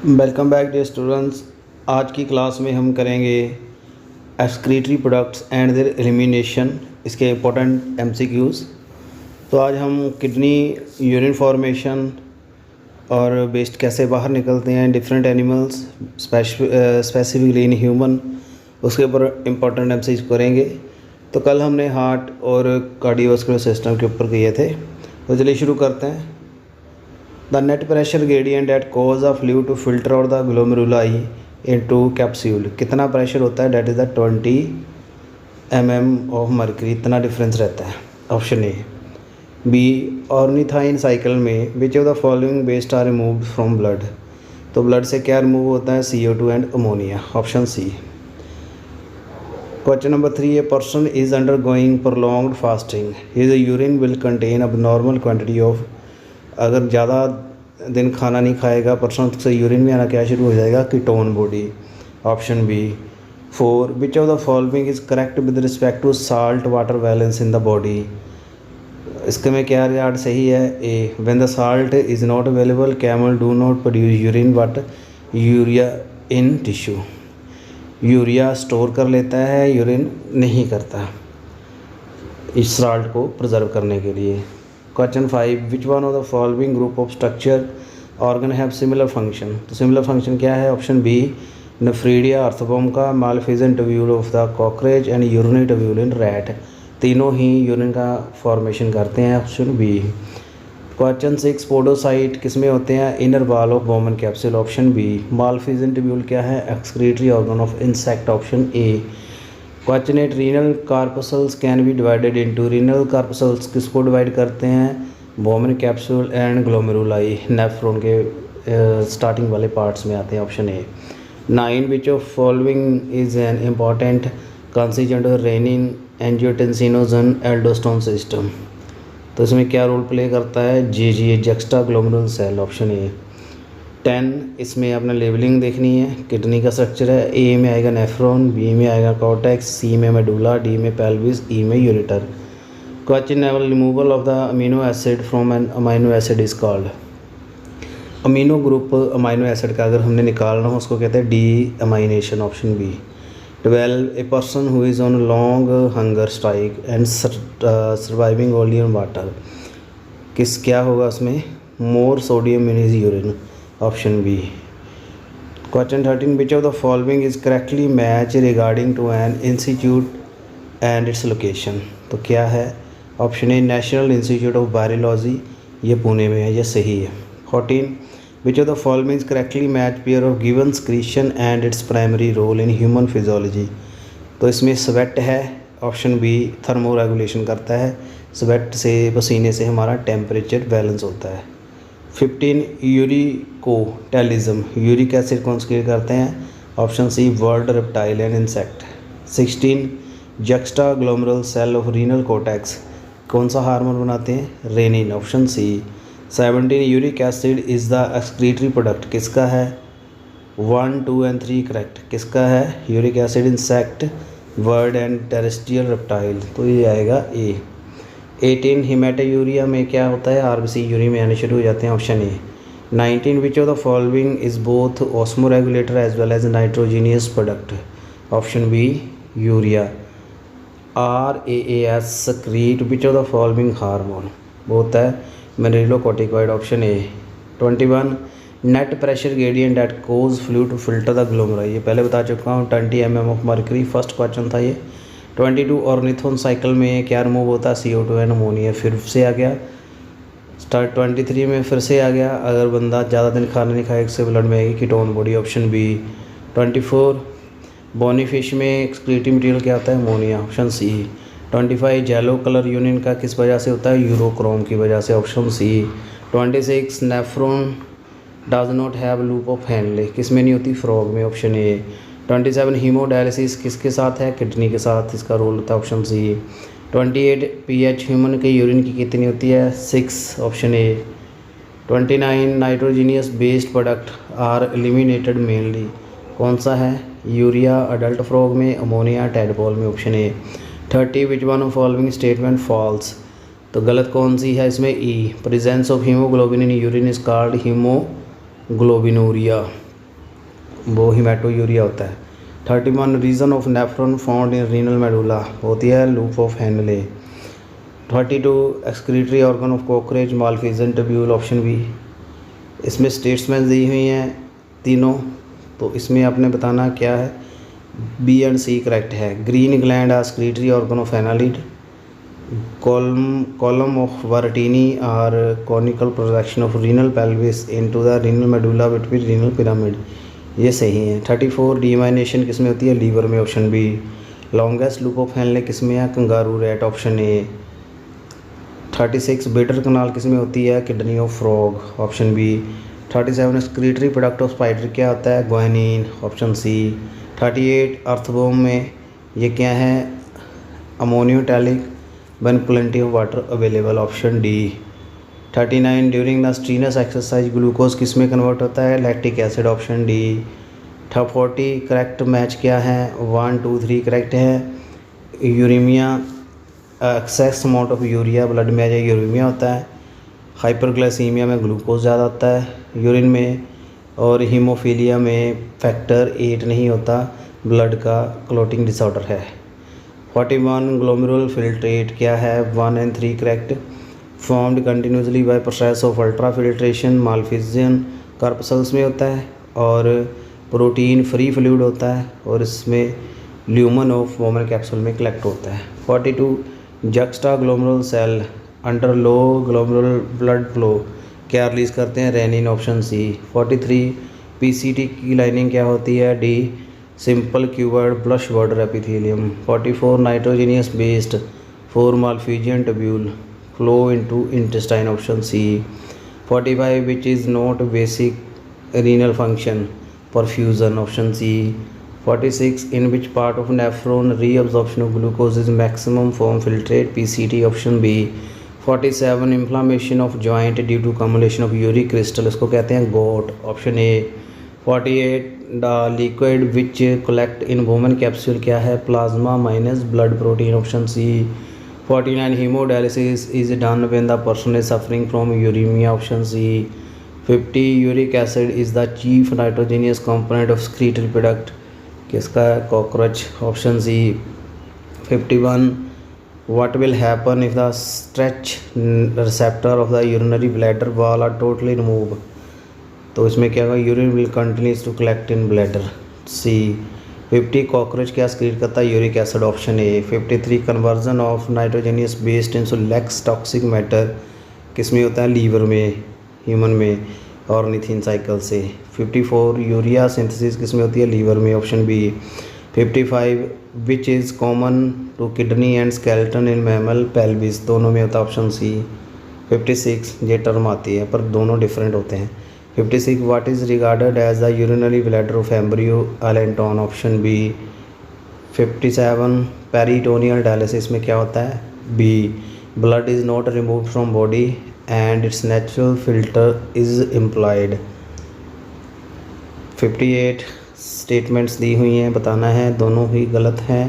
Welcome back dear students. आज की class में हम करेंगे excretory products and their elimination, इसके इंपॉर्टेंट एमसीक्यूज़। तो आज हम किडनी, यूरिन फॉर्मेशन और वेस्ट कैसे बाहर निकलते हैं different animals, specifically in human, उसके ऊपर इंपॉर्टेंट एमसीक्यूज़ करेंगे। तो कल हमने हार्ट और कार्डियोवास्कुलर सिस्टम के ऊपर किए थे, तो चलिए शुरू करते हैं। The net pressure gradient that cause a fluid to filter out the glomeruli into capsule, कितना प्रेशर होता है? That is the 20 mm of mercury, इतना डिफरेंस रहता है। Option A. B, ornithine cycle में which of the following waste are removed from blood, तो blood से क्या रिमूव होता है? CO2 and ammonia. Option C. Question number 3, a person is undergoing prolonged fasting, his urine will contain abnormal quantity of, अगर ज़्यादा दिन खाना नहीं खाएगा पर्सन से यूरिन में आना क्या शुरू हो जाएगा? Ketone body. Option B. 4, which of the following is correct with respect to salt water balance in the body, इसके में क्या याद सही है? A, when the salt is not available camel do not produce urine but urea in tissue, urea store कर लेता है, urine नहीं करता इस साल्ट को प्रिजर्व करने के लिए। Question 5, which one of the following group of structure organ have similar function, तो सिमिलर फंक्शन क्या है? ऑप्शन बी, नेफ्रीडिया अर्थोबॉम का, मालफिजन tubule of the cockroach and urinary tubule in rat, तीनों ही यूरिन का फॉर्मेशन करते हैं। Option B. क्वेश्चन 6, पोडोसाइट किस में होते हैं? Inner wall of Bowman capsule. Option B. Malpighian tubule क्या है? Excretory organ of insect. Option A. Question 8, renal corpuscles can be divided into, renal corpuscles किसको डिवाइड करते हैं? Bowman capsule and glomeruli, nephron के स्टार्टिंग वाले parts में आते हैं। Option A. 9, which of following is an important constituent of renin angiotensinogen aldosterone system, तो इसमें क्या रोल प्ले करता है? जी juxta glomerular cell. Option A. 10, इसमें आपने लेबलिंग देखनी है। किडनी का स्ट्रक्चर है, ए में आएगा नेफ्रॉन, बी में आएगा कॉर्टेक्स, सी में मेडुला, डी में पेल्विस, ई में ureter. Question number, removal of the amino acid from an amino acid is called, amino group amino acid का अगर हमने निकालना हो उसको कहते हैं deamination. Option B. 12, a person who is on long hunger strike and surviving only on water, किस क्या होगा उसमें? More sodium in his urine. Option B. Question 13, which of the following is correctly match regarding to an institute and its location, तो क्या है? Option A, national institute of virology, ये पुणे में है, ये सही है। 14, which of the following is correctly match pair of given secretion and its primary role in human physiology, तो इसमें स्वेट है। ऑप्शन बी, थर्मो रेगुलेशन करता है, स्वेट से पसीने से हमारा टेम्परेचर बैलेंस होता है। 15, यूरिकोटेलिज्म, यूरिक एसिड कौन सेक्रेट करते हैं? Option C, world reptile and insect. 16, juxtaglomerular cell of renal cortex कौन सा हार्मोन बनाते हैं? Renin. Option C. 17, uric acid is the excretory product, किसका है? 1, 2 एंड 3 करेक्ट, किसका है? Uric acid insect, bird and terrestrial reptile, तो ये आएगा ए। 18, हिमेटोयूरिया में क्या होता है? RBC यूरिन में आने शुरू हो जाते हैं। Option A. 19, which of the following is both osmoregulator as well as nitrogenous product. Option B, urea. RAAS secrete which of the following hormone, वो होता है mineralocorticoid. Option A. 21, net pressure gradient at causes fluid to filter the glomeruli, ये पहले बता चुका हूँ, 20 mm of mercury, first question था ये। 22, ऑर्निथोन साइकिल में क्या रिमूव होता है? CO2 एंड अमोनिया, फिर से आ गया। स्टार्ट 23 में फिर से आ गया, अगर बंदा ज़्यादा दिन खाना नहीं खाए उससे ब्लड में आएगी ketone body. Option B. 24, bony fish में एक्सक्रीटरी मटेरियल क्या होता है? Ammonia. Option C. 25, yellow colour urine का किस वजह से होता है? यूरोक्रोम की वजह से। Option C. 26, nephron does not have loop of Henle, किस में नहीं होती? फ्रॉग में। ऑप्शन ए। 27, हीमोडायलिसिस किसके साथ है? किडनी के साथ, इसका रोल होता है। Option C. 28, pH ह्यूमन के यूरिन की कितनी होती है? 6। Option A. 29, nitrogenous based product are eliminated mainly, कौन सा है? यूरिया अडल्ट फ्रॉग में, अमोनिया टैडपोल में। Option A. 30, which one of following statement false, तो गलत कौन सी है इसमें? E, presence of haemoglobin in urine is called haemoglobinuria. वो हीमेटोयूरिया होता है। 31 region of nephron found in renal medulla होती है loop of Henle. 32 excretory organ of cockroach Malpighian tubule option B. इसमें स्टेटमेंट्स दी हुई हैं तीनों, तो इसमें आपने बताना क्या है, बी एंड सी करेक्ट है। Green gland are excretory organ of annelid. column of Vartini are conical projection of renal pelvis into the renal medulla between renal pyramid, ये सही है। 34 डीमाइनेशन किस में होती है, लीवर में, option B. Longest loop of Henle किस में है, kangaroo rat, option A. 36 Bidder canal किस में होती है, kidney of frog, option B. 37 excretory product of spider क्या होता है, ग्वानिन, ऑप्शन सी। 38 अर्थवॉर्म में ये क्या है, ammonotelic when plenty of water available, option D. 39 during the strenuous exercise glucose किस में कन्वर्ट होता है, lactic acid, option D. 40 correct match क्या है, 1 2 3 करेक्ट है। Uraemia excess amount of urea blood में जो यूरीमिया होता है। हाइपरग्लाइसीमिया में ग्लूकोज ज़्यादा होता है यूरिन में, और हीमोफीलिया में फैक्टर 8 नहीं होता, ब्लड का क्लोटिंग डिसऑर्डर है। 41 ग्लोमेरुलर फिल्ट्रेट क्या है, 1 and 3 correct. Formed continuously by process of ultrafiltration Malpighian corpuscles में होता है, और प्रोटीन फ्री फ्लूइड होता है, और इसमें ल्यूमन ऑफ वोमन कैप्सूल में कलेक्ट होता है। 42 juxtaglomerular cell under low glomerular blood flow क्या रिलीज़ करते हैं, रेनिन, ऑप्शन सी। 43 पीसीटी की लाइनिंग क्या होती है, D simple cuboidal brush border epithelium. 44 nitrogenous based 4 Malpighian tubule flow into intestine, option C. 45 which is not basic renal function, perfusion, option C. 46 in which part of nephron reabsorption of glucose is maximum form filtrate, PCT, option B. 47 inflammation of joint due to accumulation of uric crystal, इसको कहते हैं gout, option A. 48 the liquid which collect in Bowman capsule क्या है, plasma minus blood protein, option C. 49 haemodialysis is done when the person is suffering from uraemia, option C. 50 uric acid is the chief nitrogenous component of excretory product, किसका है, cockroach, option C. 51 what will happen if the stretch receptor of the urinary bladder wall are totally removed, तो इसमें क्या होगा, urine will continues to collect in bladder, C. 50 cockroach क्या secrete करता है, uric acid, option A. 53 conversion of nitrogenous based into less toxic matter किस में होता है, लीवर में, ह्यूमन में, ऑर्निथिन साइकिल से। 54 यूरिया सिंथेसिस किस में होती है, लीवर में, option B. 55 which is common to kidney and skeleton in mammal pelvis, दोनों में होता है, ऑप्शन सी। 56 ये टर्म आती है पर दोनों डिफरेंट होते हैं। 56 what is regarded as the urinary bladder of embryo, allantois, option B. 57 peritoneal dialysis में क्या होता है, B blood is not remove from body and its natural filter is employed. 58 statements दी हुई हैं, बताना है, दोनों ही गलत हैं।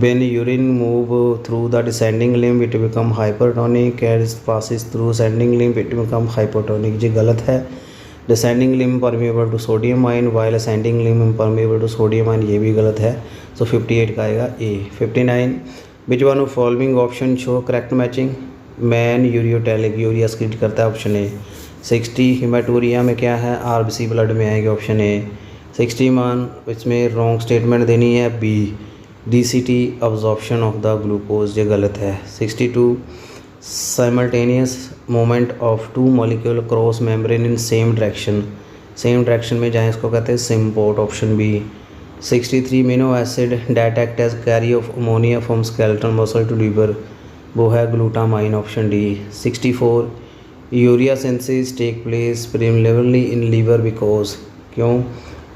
When urine move through the descending limb it become hypertonic, as passes through ascending limb it become hypotonic, ये गलत है। descending limb permeable to sodium ion while ascending limb impermeable to sodium ion, ये भी गलत है। so 58 का आएगा ए। 59 which one of following option show correct matching, man ureotelic urea स्क्रीट करता है, ऑप्शन ए। 60 हिमेटूरिया में क्या है, आरबीसी ब्लड में आएगी, ऑप्शन ए। 61 इसमें रॉन्ग स्टेटमेंट देनी है, B DCT absorption of the glucose, ये गलत है। 62 simultaneous movement of two molecule cross membrane in same direction में जाएँ, इसको कहते हैं symport, option B. 63 amino acid that act as carry of ammonia from skeleton muscle to liver, वो है glutamine, option D. 64 urea synthesis take place preliminarily in liver because, क्यों,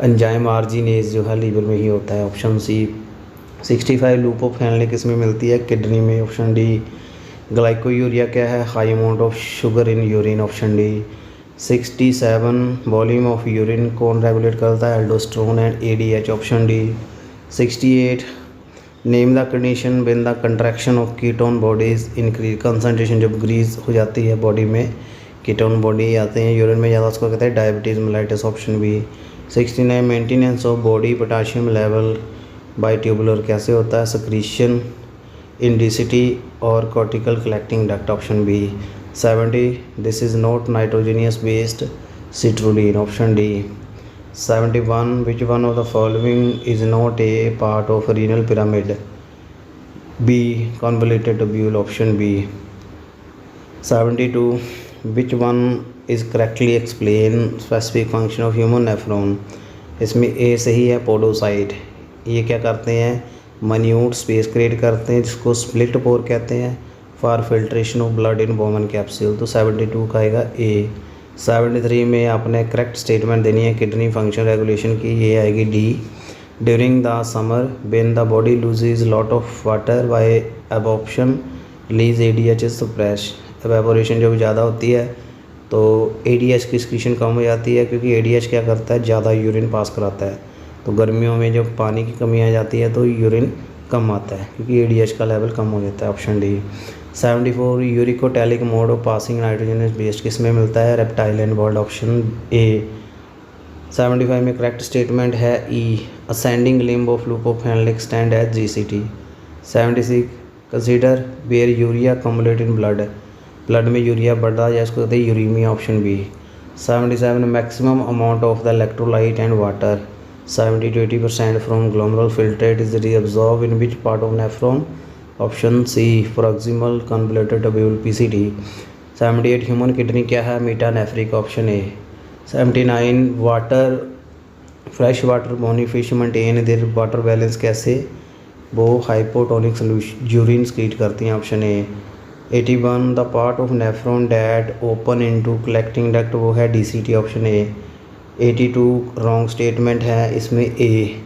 enzyme arginase जो है लीवर में ही होता है, option C. 65 loop of Henle किस में मिलती है, किडनी में, ऑप्शन डी। ग्लाइकोयूरिया क्या है, high amount of sugar in urine, option D. 67 volume of urine कौन रेगुलेट करता है, aldosterone and ADH, option D. 68 name the condition when the contraction of ketone bodies increase, concentration जब Greaves हो जाती है body में, कीटोन बॉडी आते हैं यूरिन में ज़्यादा, उसको कहते हैं diabetes mellitus, option B. 69 maintenance of body potassium level by tubular कैसे होता है, सक्रीशन इंडिसिटी और cortical collecting duct option B. 70 this is not nitrogenous based citrulline option D. 71 which one of the following is not a part of renal pyramid, B convoluted tubule option B. 72 which one is correctly explain specific function of human nephron, इसमें A सही है, podocyte. ये क्या करते हैं, मन्यूट space create करते हैं जिसको स्प्लिट पोर कहते हैं for filtration of blood in Bowman capsule, तो 72 का आएगा ए। 73 में आपने करेक्ट स्टेटमेंट देनी है किडनी फंक्शन रेगुलेशन की, ये आएगी D. During the summer when the body loses lot of water by absorption less ADH is suppress. Evaporation जब ज़्यादा होती है तो ADH की एक्सक्रीशन कम हो जाती है, क्योंकि ADH क्या करता है, ज़्यादा यूरिन पास कराता है। तो गर्मियों में जब पानी की कमी आ जाती है तो यूरिन कम आता है, क्योंकि ADH का लेवल कम हो जाता है, option D. 74 uricotelic mode of passing nitrogenous based किस में मिलता है, reptile and bird option A. 75 में करेक्ट स्टेटमेंट है E, ascending limb of loop of Henle extend as GCT। 76 consider where urea accumulate in blood, blood में urea बढ़ता है इसको कहते हैं uraemia option B. 77 maximum amount of the electrolyte and water 70 to 80% from glomerular filtrate is reabsorb in which part of nephron, option C proximal convoluted tubule PCT। 78 human kidney क्या है, metanephric option A. 79 water fresh water bony fish maintain their water balance कैसे, वो hypotonic solution urine secrete करती हैं, option A. 81 the part of nephron that open into collecting duct, वो है DCT option A. 82 wrong statement है, इसमें A.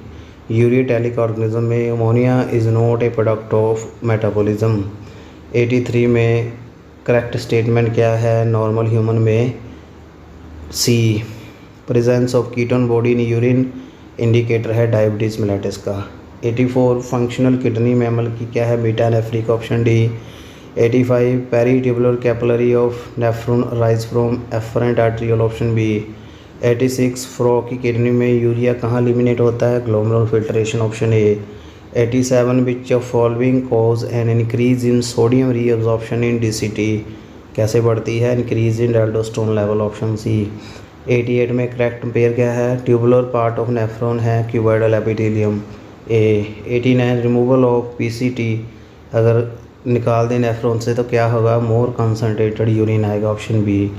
Ureotelic organism में ammonia is not a product of metabolism. 83 में करेक्ट स्टेटमेंट क्या है, नॉर्मल ह्यूमन में C presence of ketone body in urine indicator है डायबिटीज़ मेलिटस का। 84 फंक्शनल किडनी मैमल की क्या है, metanephric option D. 85 peritubular capillary of nephron rise from efferent arteriole option B. 86 frog की kidney में यूरिया कहाँ eliminate होता है, glomerular filtration option A. 87 which of following cause an increase in sodium reabsorption in DCT, कैसे बढ़ती है, increase in aldosterone level option C. 88 में correct pair क्या है, ट्यूबुलर पार्ट ऑफ नेफ्रॉन है cuboidal epithelium A. 89 removal of PCT, अगर निकाल दें नेफ्रॉन से तो क्या होगा, मोर कंसनट्रेटेड यूरिन आएगा, option B.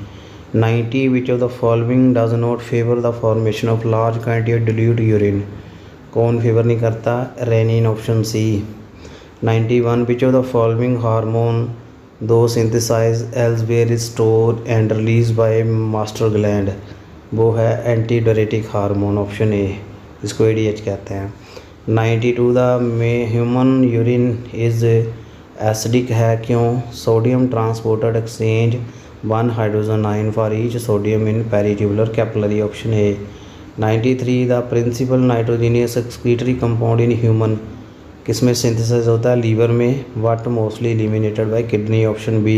90 which of the following does not favour the formation of large quantity of dilute urine, कौन फेवर नहीं करता, renin option C. 91 which of the following hormone दो synthesise elsewhere is store and release by master gland, वो है एंटीडायरेटिक hormone option A, इसको ADH कहते हैं। 92 the में ह्यूमन यूरिन इज़ एसिडिक है, क्यों, sodium transported exchange 1 hydrogen ion for each sodium in peritubular capillary option A. 93 the principal nitrogenous excretory compound in human किस में सिंथेसाइज होता है, लीवर में, what mostly eliminated by kidney option B.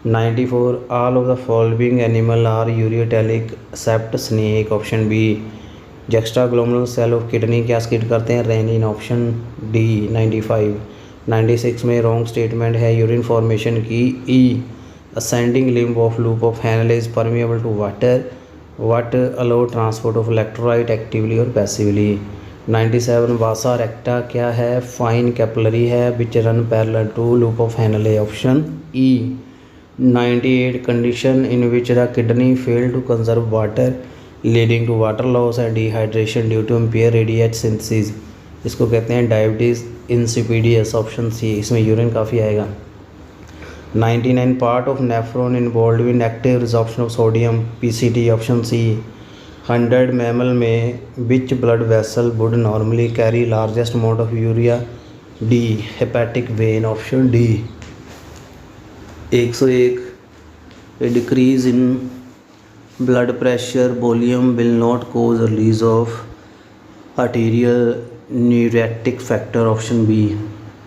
94 all of the following animal are ureotelic except snake option B. Juxtaglomerular cell of kidney क्या secrete करते हैं, renin option D. 95 96 में wrong statement है, urine formation की E, ascending limb of loop of Henle is permeable to water, what allow transport of electrolyte actively और passively. 97 vasa recta क्या है, fine capillary है which run parallel to loop of Henle है, option E. 98 condition in which the kidney fail to conserve water leading to water loss and dehydration due to impair ADH synthesis, इसको कहते हैं diabetes इंसिपिडियस option C, इसमें urine काफ़ी आएगा। 99 part of nephron involve in active resorption of sodium PCT option C. 100 mammal में which blood vessel would normally carry largest amount of urea, D hepatic vein option D. 101 decrease in blood pressure volume will not cause release of arterial natriuretic factor option B.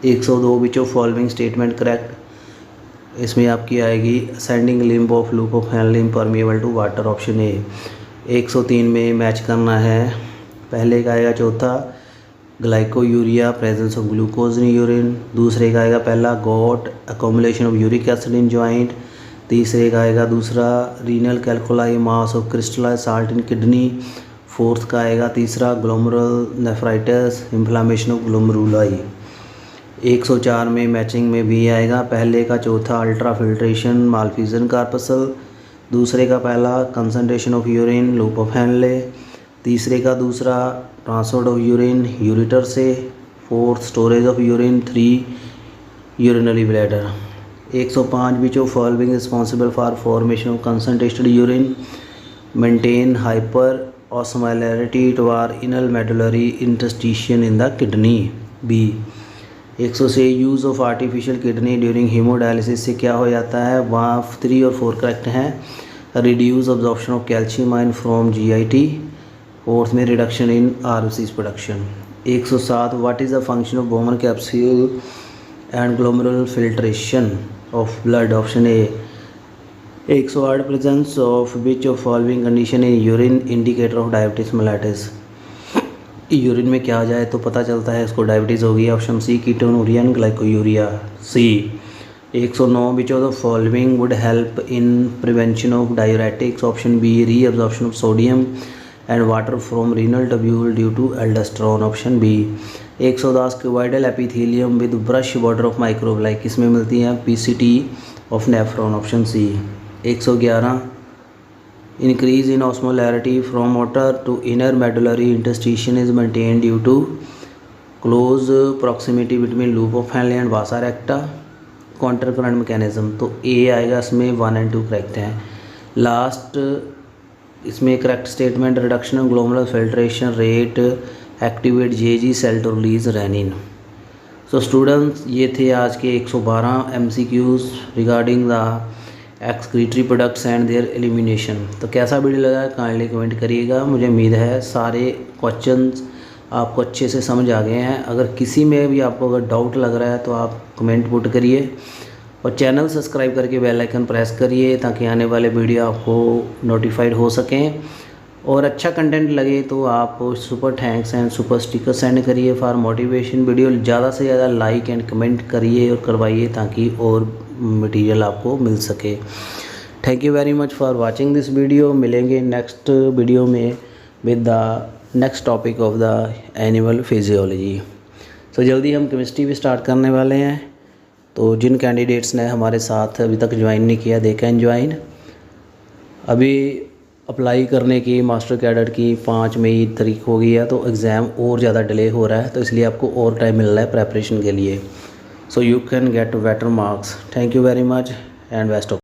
102 which of following statement correct, इसमें आपकी आएगी ascending limb of loop of Henle impermeable to water option ए। 103 में match करना है। पहले का आएगा चौथा glycosuria, presence of glucose in urine. दूसरे का आएगा पहला gout, accumulation of uric acid in joint. तीसरे का आएगा दूसरा renal calculi, mass of crystallize salt in kidney. Fourth का आएगा तीसरा glomerular nephritis, inflammation of glomeruli. 104 में मैचिंग में भी आएगा पहले का चौथा अल्ट्रा फिल्ट्रेशन मालफिजन कार्पसल। दूसरे का पहला concentration of urine loop of Henle. तीसरे का दूसरा ट्रांसपोर्ट ऑफ यूरिन यूरिटर से। Fourth storage of urine. 3 urinary bladder. 105 which of following responsible for formation of concentrated urine, maintain hyper osmolarity toward inner medullary interstitium in the kidney. B 106 use of artificial kidney during haemodialysis से क्या हो जाता है। वहाँ 3 और 4 correct हैं। Reduce absorption of calcium ion from GIT. Fourth में reduction in RBCs production. 107 what is the function of Bowman capsule and glomerular filtration of blood. Option A. 108 presence of which of following condition in urine indicator of diabetes mellitus. Urine में क्या आ जाए तो पता चलता है इसको diabetes होगी। Option C ketonuria and glycosuria. C 109 which of the following would help in prevention of diuretics. Option B reabsorption of sodium and water from renal tubule due to aldosterone. Option B. 110 cuboidal epithelium with brush border of microvilli किसमें मिलती हैं। PCT of nephron. Option C. 111 increase in osmolarity from outer to inner medullary interstitium is maintained due to close proximity between loop of Henle and vasa recta, counter current mechanism। तो ए आएगा इसमें 1 और 2 correct हैं। Last इसमें correct statement reduction of glomerular filtration rate activate JG cell to release renin. So students ये थे आज के 112 MCQs regarding the excretory products and their elimination. तो कैसा वीडियो लगा काइंडली कमेंट करिएगा। मुझे उम्मीद है सारे क्वेश्चंस आपको अच्छे से समझ आ गए हैं। अगर किसी में भी आपको अगर डाउट लग रहा है तो आप कमेंट पुट करिए और चैनल सब्सक्राइब करके बेल आइकन प्रेस करिए ताकि आने वाले वीडियो आपको नोटिफाइड हो सकें। और अच्छा कंटेंट लगे तो आप super thanks and super sticker send करिए फॉर मोटिवेशन। वीडियो ज़्यादा से ज़्यादा लाइक एंड कमेंट करिए और करवाइए ताकि और मटेरियल आपको मिल सके। Thank you very much for watching this video. मिलेंगे नेक्स्ट वीडियो में with the next topic of the animal physiology. तो जल्दी हम केमिस्ट्री भी स्टार्ट करने वाले हैं। तो जिन कैंडिडेट्स ने हमारे साथ अभी तक ज्वाइन नहीं किया दे कैन ज्वाइन। अभी अप्लाई करने की मास्टर कैडर की 5 मई तारीख हो गई है तो एग्ज़ाम और ज़्यादा डिले हो रहा है तो इसलिए आपको और टाइम मिल रहा है प्रेपरेशन के लिए। So you can get better marks. Thank you very much and best of luck.